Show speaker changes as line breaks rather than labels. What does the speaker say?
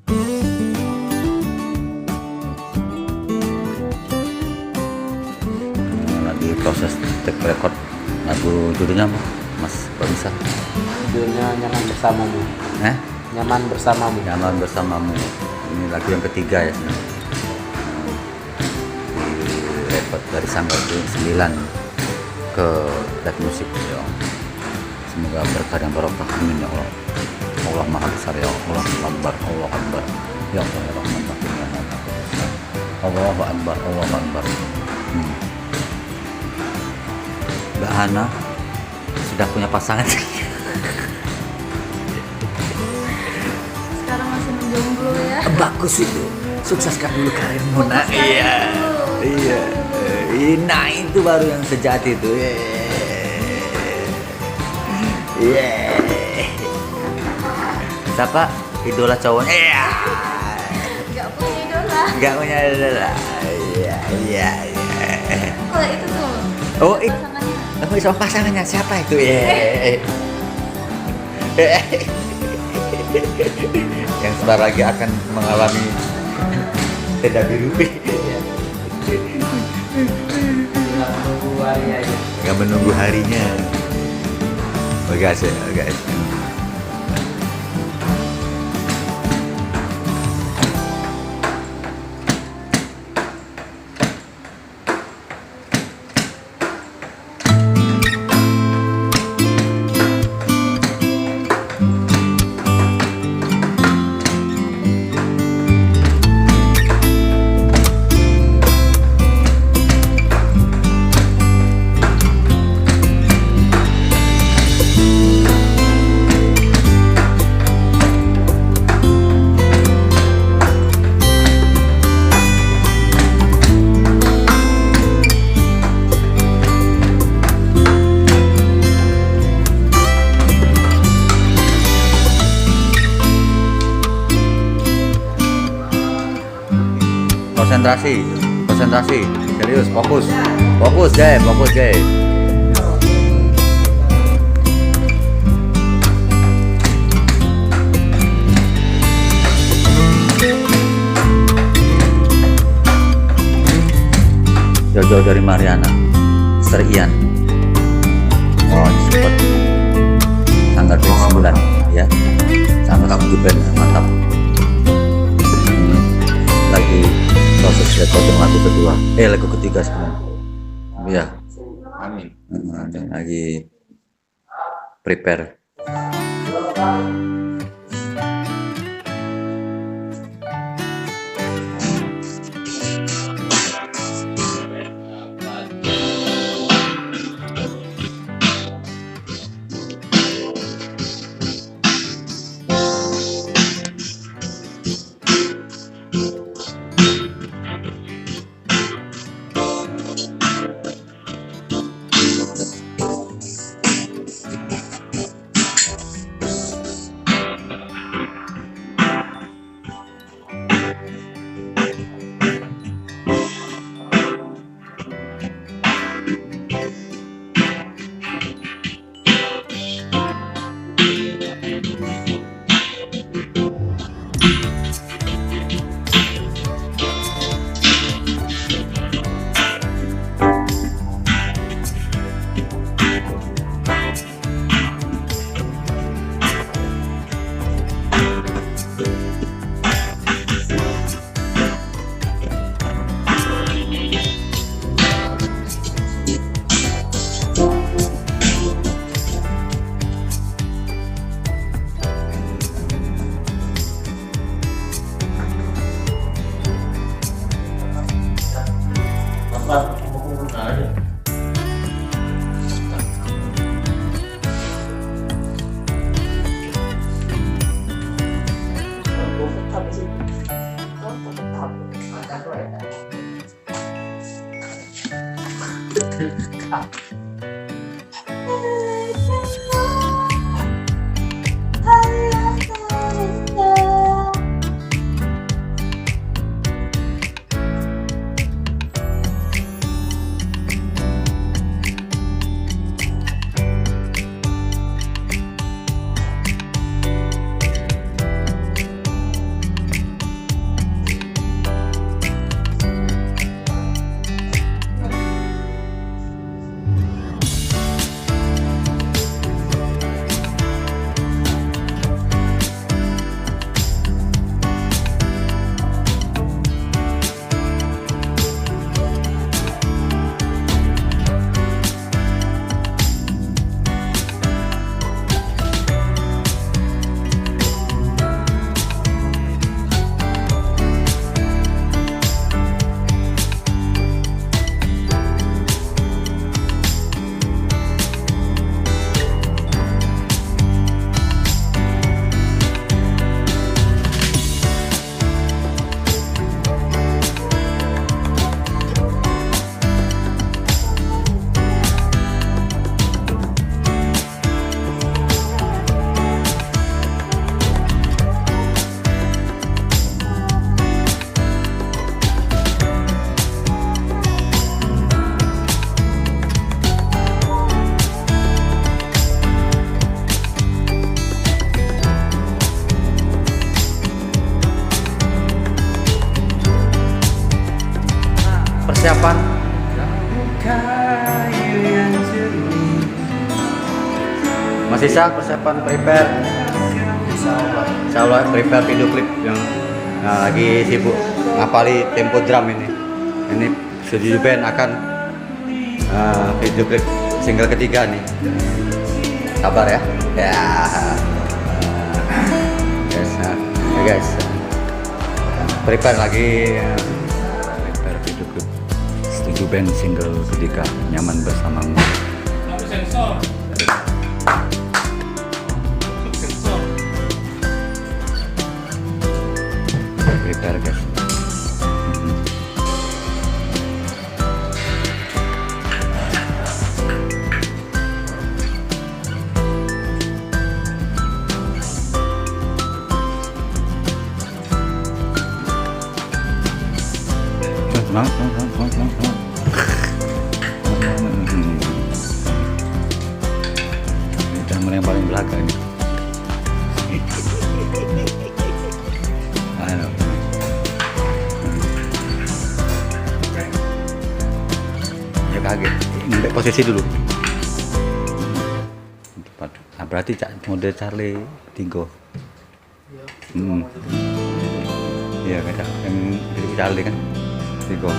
Lagi proses take record lagu judulnya apa, Mas? Kok bisa?
Judulnya Nyaman Bersamamu. Nyaman Bersamamu.
Nyaman Bersamamu. Ini lagu yang ketiga ya. Di record dari Sanggar 9 ke Red Music ya. Semoga berkah dan barokah, amin ya Allah. Allah Maha Besar ya Allah. Akbar, Allah Akbar. Ya Allah ya Rahman Rahim ya Allah. Allahu Akbar, Allahu Akbar. Mbak Hana sudah punya pasangan.
Sekarang masih menjomblo ya.
Bagus itu, sukseskan dulu karirmu nak. Iya, iya. Nah itu baru yang sejati itu. Iya. Siapa idola cowoknya? Iya.
Gak punya idola.
Gak punya idola. Iya, iya, iya.
Kalau itu tuh.
Oh, itu.
Pasangannya.
Tapi sama pasangannya siapa itu? Iya. Yang sebentar lagi akan mengalami tenda biru. Nggak menunggu harinya. Bagas ya, bagas. Konsentrasi, konsentrasi, serius, fokus, fokus deh, fokus deh. Jauh-jauh dari Mariana, Mr. Ian. Oh, support Sanggar 9 ya, sangat juga mantap. Lagi proses recording lagu kedua, lagu ketiga sebenarnya. Ya,
Amin.
lagi prepare. Mas Isa persiapan prepare. Insya Allah prepare video klip yang lagi sibuk ngapali tempo drum ini. Ini Studio Band akan video klip single ketiga nih. Sabar ya. Ya. Guys. Prepare lagi prepare video klip Studio Band single ketiga Nyaman Bersamamu. Prepare guys. Ini drummer yang paling belakang ini. Ayo. Ya kaget. Ngambil posisi dulu. Tepat. Nah, berarti mode Charlie Dingo. Iya, kayak yang Charlie kan. Dingo.